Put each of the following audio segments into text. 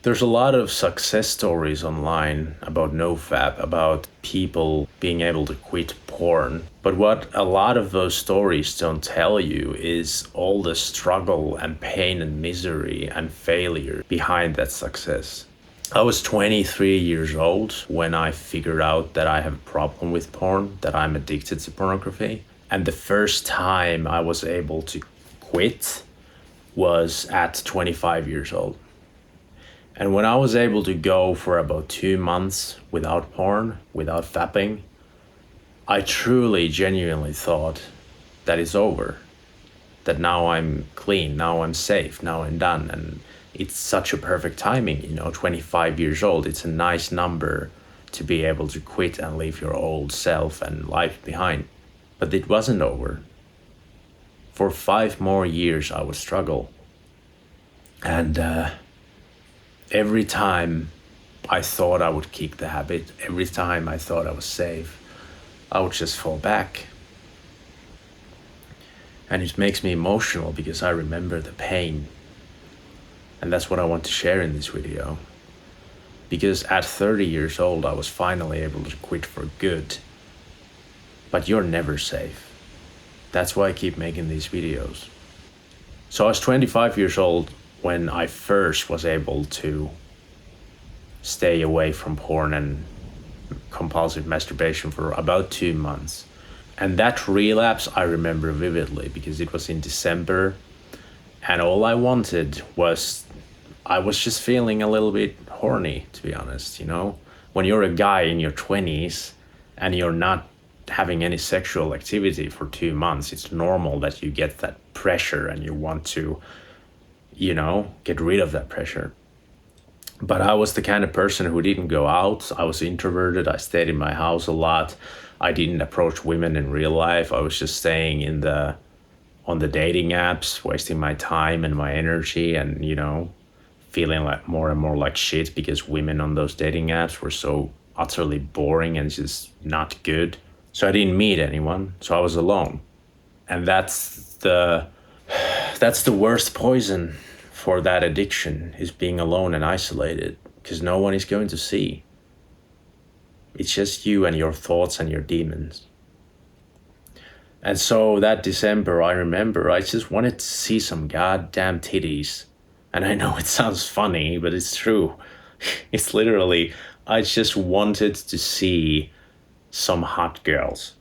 There's a lot of success stories online about NoFap, about people being able to quit porn. But what a lot of those stories don't tell you is all the struggle and pain and misery and failure behind that success. I was 23 years old when I figured out that I have a problem with porn, that I'm addicted to pornography. And the first time I was able to quit was at 25 years old. And when I was able to go for about 2 months without porn, without fapping, I truly, genuinely thought that it's over. That now I'm clean, now I'm safe, now I'm done. And it's such a perfect timing, 25 years old. It's a nice number to be able to quit and leave your old self and life behind. But it wasn't over. For 5 more years, I would struggle. And every time I thought I would kick the habit, every time I thought I was safe, I would just fall back. And it makes me emotional because I remember the pain. And that's what I want to share in this video. Because at 30 years old, I was finally able to quit for good. But you're never safe. That's why I keep making these videos. So I was 25 years old when I first was able to stay away from porn and compulsive masturbation for about 2 months. And that relapse I remember vividly because it was in December and all I wanted was, I was just feeling a little bit horny, to be honest, When you're a guy in your 20s and you're not having any sexual activity for 2 months, it's normal that you get that pressure and you want to get rid of that pressure. But I was the kind of person who didn't go out. I was introverted. I stayed in my house a lot. I didn't approach women in real life. I was just staying on the dating apps, wasting my time and my energy and, feeling like more and more like shit because women on those dating apps were so utterly boring and just not good. So I didn't meet anyone. So I was alone. And that's the worst poison for that addiction, is being alone and isolated, because no one is going to see. It's just you and your thoughts and your demons. And so that December, I remember I just wanted to see some goddamn titties. And I know it sounds funny, but it's true. It's literally, I just wanted to see some hot girls.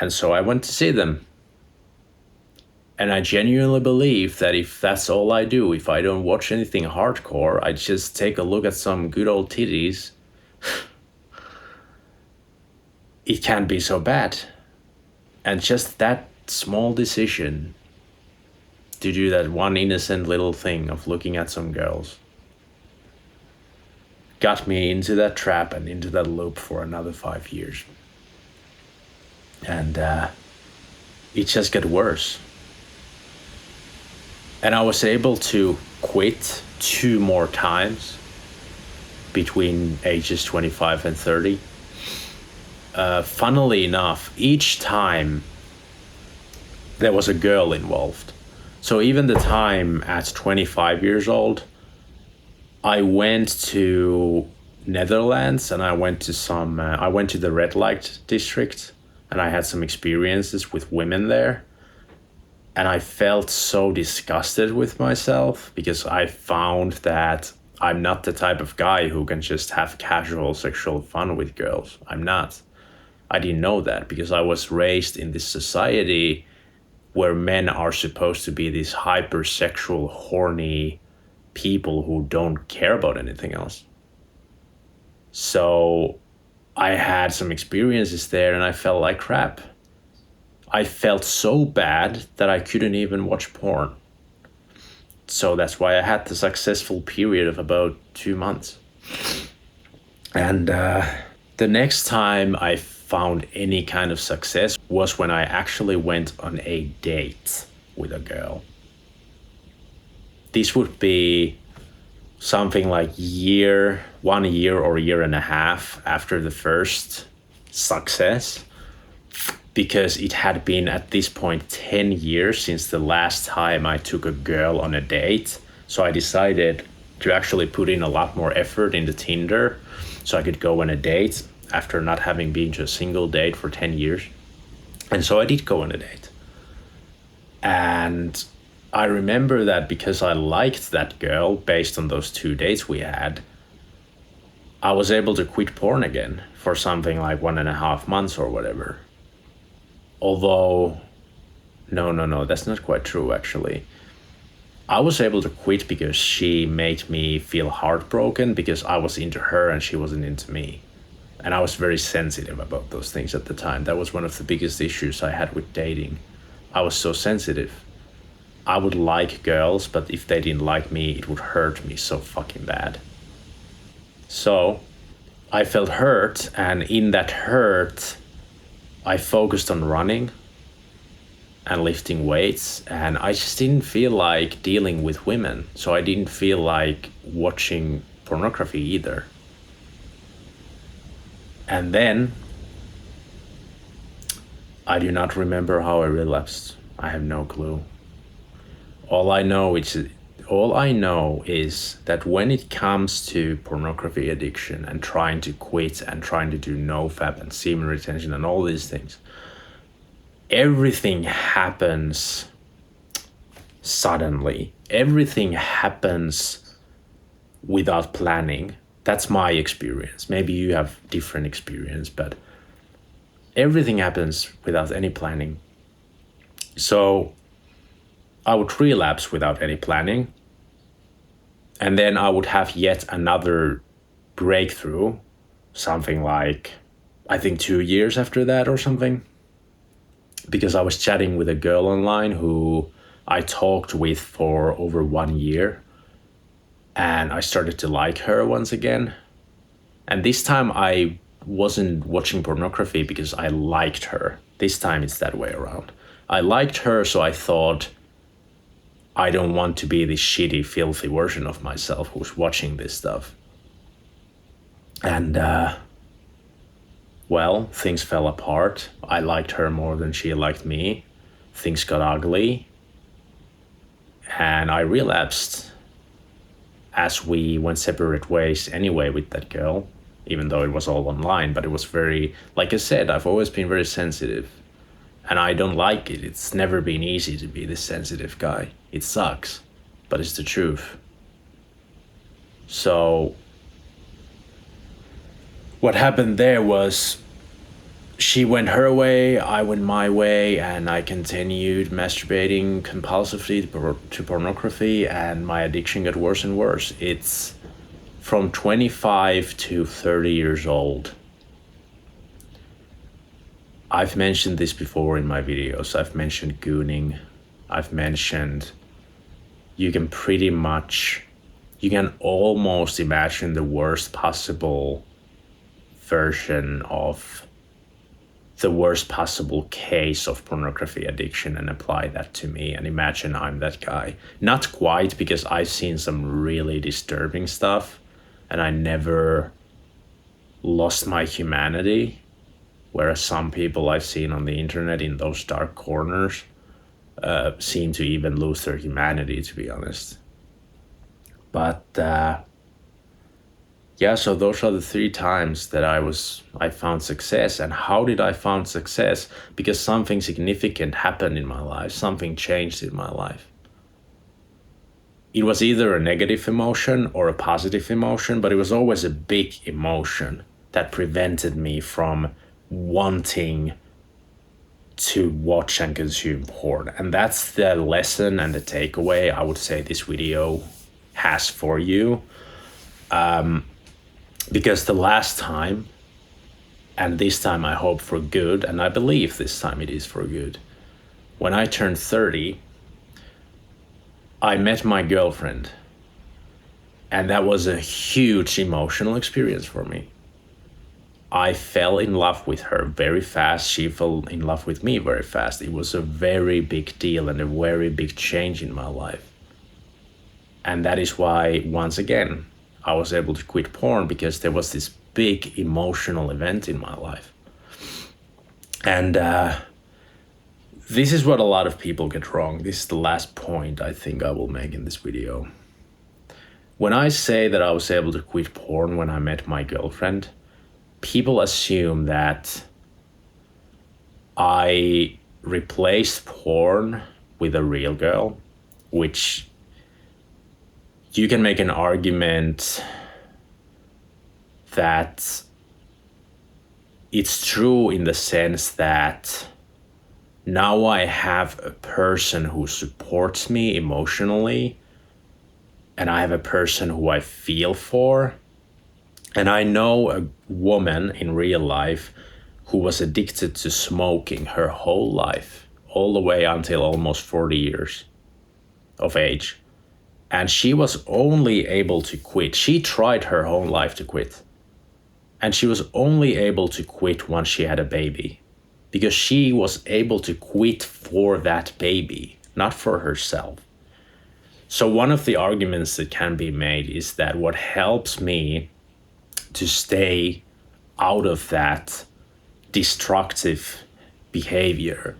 And so I went to see them. And I genuinely believe that if that's all I do, if I don't watch anything hardcore, I just take a look at some good old titties, it can't be so bad. And just that small decision to do that one innocent little thing of looking at some girls got me into that trap and into that loop for another 5 years. And it just got worse. And I was able to quit 2 more times between ages 25 and 30. Funnily enough, each time there was a girl involved. So even the time at 25 years old, I went to Netherlands and I went to the red light district and I had some experiences with women there. And I felt so disgusted with myself because I found that I'm not the type of guy who can just have casual sexual fun with girls. I'm not. I didn't know that because I was raised in this society where men are supposed to be these hypersexual, horny people who don't care about anything else. So I had some experiences there and I felt like crap. I felt so bad that I couldn't even watch porn. So that's why I had the successful period of about 2 months. And the next time I found any kind of success was when I actually went on a date with a girl. This would be something like 1 year or a year and a half after the first success, because it had been at this point 10 years since the last time I took a girl on a date. So I decided to actually put in a lot more effort into Tinder so I could go on a date after not having been to a single date for 10 years. And so I did go on a date. And I remember that because I liked that girl based on those 2 dates we had, I was able to quit porn again for something like 1.5 months or whatever. Although, no, that's not quite true actually. I was able to quit because she made me feel heartbroken because I was into her and she wasn't into me. And I was very sensitive about those things at the time. That was one of the biggest issues I had with dating. I was so sensitive. I would like girls, but if they didn't like me, it would hurt me so fucking bad. So I felt hurt, and in that hurt, I focused on running and lifting weights, and I just didn't feel like dealing with women. So I didn't feel like watching pornography either. And then I do not remember how I relapsed. I have no clue. All I know is that when it comes to pornography addiction and trying to quit and trying to do NoFap and semen retention and all these things, everything happens suddenly. Everything happens without planning. That's my experience. Maybe you have different experience, but everything happens without any planning. So I would relapse without any planning. And then I would have yet another breakthrough, something like, I think 2 years after that or something. Because I was chatting with a girl online who I talked with for over 1 year. And I started to like her once again. And this time I wasn't watching pornography because I liked her. This time it's that way around. I liked her, so I thought, I don't want to be this shitty, filthy version of myself who's watching this stuff. And, well, things fell apart. I liked her more than she liked me. Things got ugly. And I relapsed as we went separate ways anyway with that girl, even though it was all online. But it was very, like I said, I've always been very sensitive. And I don't like it. It's never been easy to be this sensitive guy. It sucks, but it's the truth. So what happened there was she went her way, I went my way, and I continued masturbating compulsively to pornography, and my addiction got worse and worse. It's from 25 to 30 years old. I've mentioned this before in my videos. I've mentioned gooning. I've mentioned you can almost imagine the worst possible version of the worst possible case of pornography addiction and apply that to me and imagine I'm that guy. Not quite, because I've seen some really disturbing stuff and I never lost my humanity. Whereas some people I've seen on the internet in those dark corners seem to even lose their humanity, to be honest. But yeah, so those are the 3 times that I found success. And how did I find success? Because something significant happened in my life. Something changed in my life. It was either a negative emotion or a positive emotion, but it was always a big emotion that prevented me from wanting to watch and consume porn. And that's the lesson and the takeaway I would say this video has for you. Because the last time, and this time I hope for good, and I believe this time it is for good, when I turned 30, I met my girlfriend. And that was a huge emotional experience for me. I fell in love with her very fast. She fell in love with me very fast. It was a very big deal and a very big change in my life. And that is why, once again, I was able to quit porn, because there was this big emotional event in my life. And this is what a lot of people get wrong. This is the last point I think I will make in this video. When I say that I was able to quit porn when I met my girlfriend, people assume that I replaced porn with a real girl, which you can make an argument that it's true in the sense that now I have a person who supports me emotionally, and I have a person who I feel for. And I know a woman in real life who was addicted to smoking her whole life, all the way until almost 40 years of age. And she was only able to quit. She tried her whole life to quit. And she was only able to quit once she had a baby, because she was able to quit for that baby, not for herself. So one of the arguments that can be made is that what helps me to stay out of that destructive behavior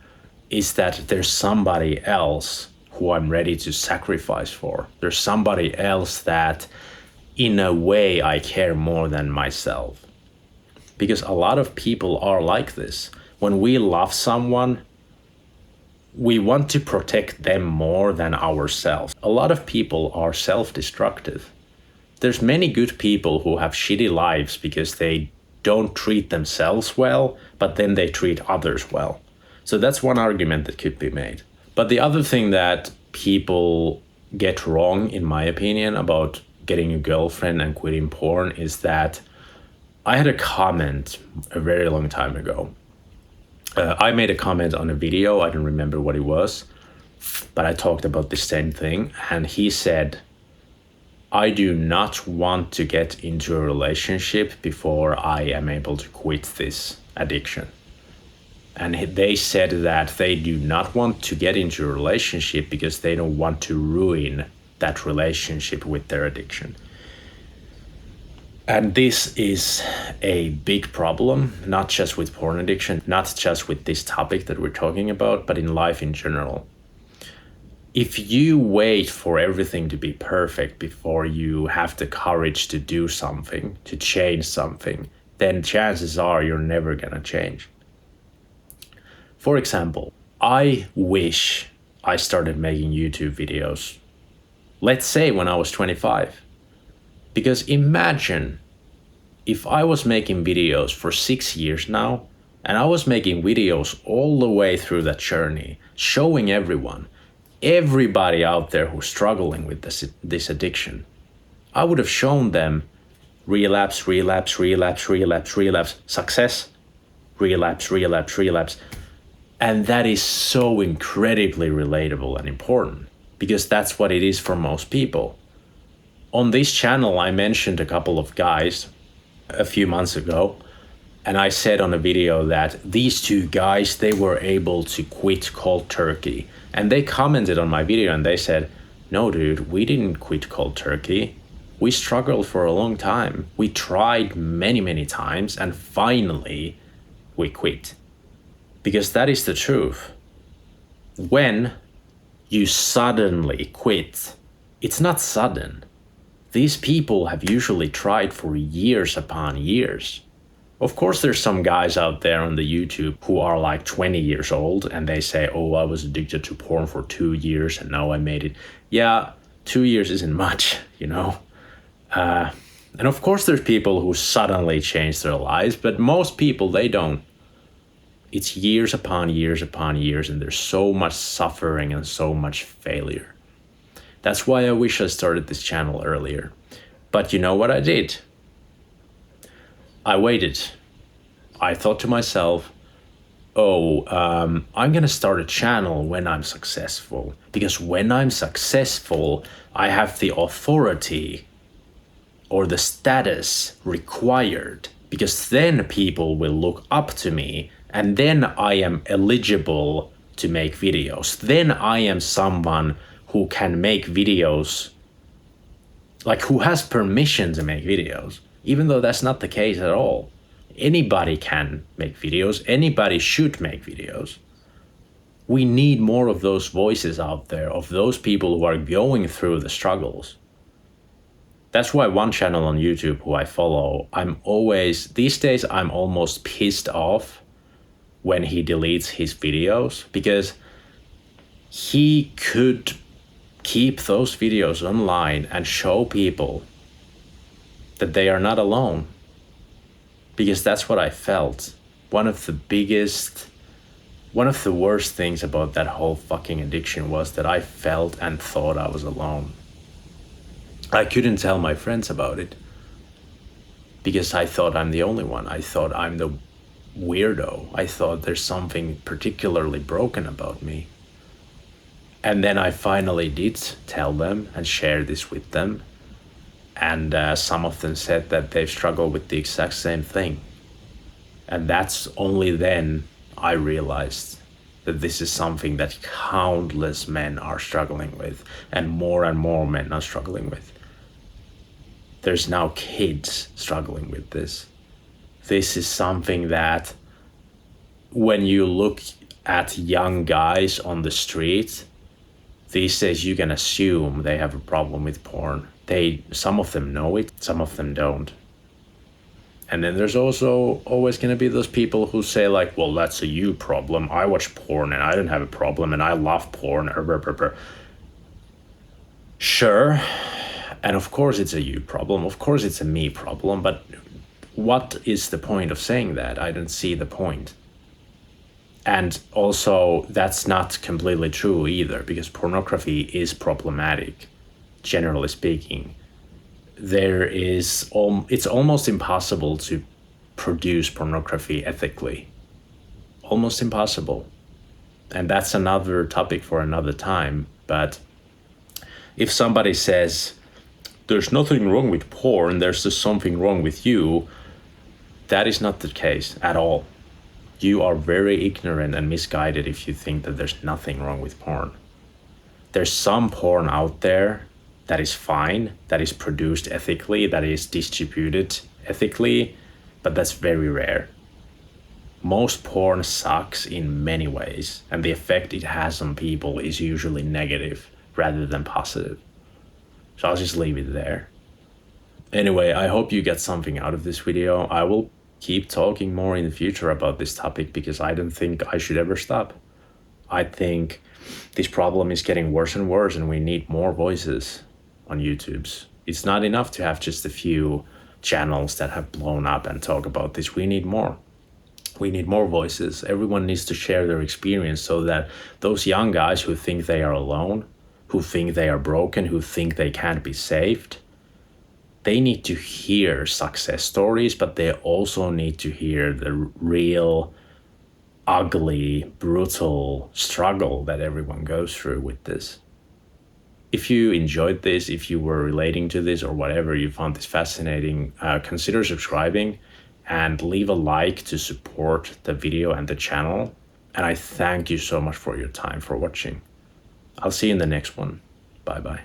is that there's somebody else who I'm ready to sacrifice for. There's somebody else that, in a way, I care more than myself. Because a lot of people are like this. When we love someone, we want to protect them more than ourselves. A lot of people are self-destructive. There's many good people who have shitty lives because they don't treat themselves well, but then they treat others well. So that's one argument that could be made. But the other thing that people get wrong, in my opinion, about getting a girlfriend and quitting porn is that I had a comment a very long time ago. I made a comment on a video, I don't remember what it was, but I talked about the same thing. And he said, I do not want to get into a relationship before I am able to quit this addiction. And they said that they do not want to get into a relationship because they don't want to ruin that relationship with their addiction. And this is a big problem, not just with porn addiction, not just with this topic that we're talking about, but in life in general. If you wait for everything to be perfect before you have the courage to do something, to change something, then chances are you're never gonna change. For example, I wish I started making YouTube videos, let's say when I was 25. Because imagine if I was making videos for 6 years now, and I was making videos all the way through that journey, showing everybody out there who's struggling with this addiction. I would have shown them relapse, relapse, relapse, relapse, relapse, success, relapse, relapse, relapse. And that is so incredibly relatable and important, because that's what it is for most people. On this channel, I mentioned a couple of guys a few months ago, and I said on a video that these two guys, they were able to quit cold turkey. And they commented on my video and they said, no, dude, we didn't quit cold turkey. We struggled for a long time. We tried many, many times, and finally we quit. Because that is the truth. When you suddenly quit, it's not sudden. These people have usually tried for years upon years. Of course, there's some guys out there on the YouTube who are like 20 years old and they say, oh, I was addicted to porn for 2 years and now I made it. Yeah, 2 years isn't much, you know. And of course, there's people who suddenly change their lives, but most people, they don't. It's years upon years upon years, and there's so much suffering and so much failure. That's why I wish I started this channel earlier. But you know what I did? I waited. I thought to myself, I'm gonna start a channel when I'm successful. Because when I'm successful, I have the authority or the status required. Because then people will look up to me, and then I am eligible to make videos. Then I am someone who can make videos, like who has permission to make videos, even though that's not the case at all. Anybody can make videos. Anybody should make videos. We need more of those voices out there, of those people who are going through the struggles. That's why one channel on YouTube who I follow, these days I'm almost pissed off when he deletes his videos, because he could keep those videos online and show people that they are not alone. Because that's what I felt. One of the worst things about that whole fucking addiction was that I felt and thought I was alone. I couldn't tell my friends about it because I thought I'm the only one. I thought I'm the weirdo. I thought there's something particularly broken about me. And then I finally did tell them and share this with them. And some of them said that they've struggled with the exact same thing. And that's only then I realized that this is something that countless men are struggling with, and more men are struggling with. There's now kids struggling with this. This is something that when you look at young guys on the street, these days you can assume they have a problem with porn. Some of them know it, some of them don't. And then there's also always going to be those people who say like, well, that's a you problem. I watch porn and I don't have a problem and I love porn. Sure. And of course it's a you problem. Of course it's a me problem. But what is the point of saying that? I don't see the point. And also, that's not completely true either, because pornography is problematic, generally speaking. It's almost impossible to produce pornography ethically. Almost impossible. And that's another topic for another time. But if somebody says, there's nothing wrong with porn, there's just something wrong with you, that is not the case at all. You are very ignorant and misguided if you think that there's nothing wrong with porn. There's some porn out there that is fine, that is produced ethically, that is distributed ethically, but that's very rare. Most porn sucks in many ways, and the effect it has on people is usually negative rather than positive. So I'll just leave it there. Anyway, I hope you get something out of this video. I will keep talking more in the future about this topic because I don't think I should ever stop. I think this problem is getting worse and worse, and we need more voices on YouTube's. It's not enough to have just a few channels that have blown up and talk about this. We need more. We need more voices. Everyone needs to share their experience so that those young guys who think they are alone, who think they are broken, who think they can't be saved, they need to hear success stories, but they also need to hear the real, ugly, brutal struggle that everyone goes through with this. If you enjoyed this, if you were relating to this or whatever, you found this fascinating, consider subscribing and leave a like to support the video and the channel. And I thank you so much for your time, for watching. I'll see you in the next one. Bye-bye.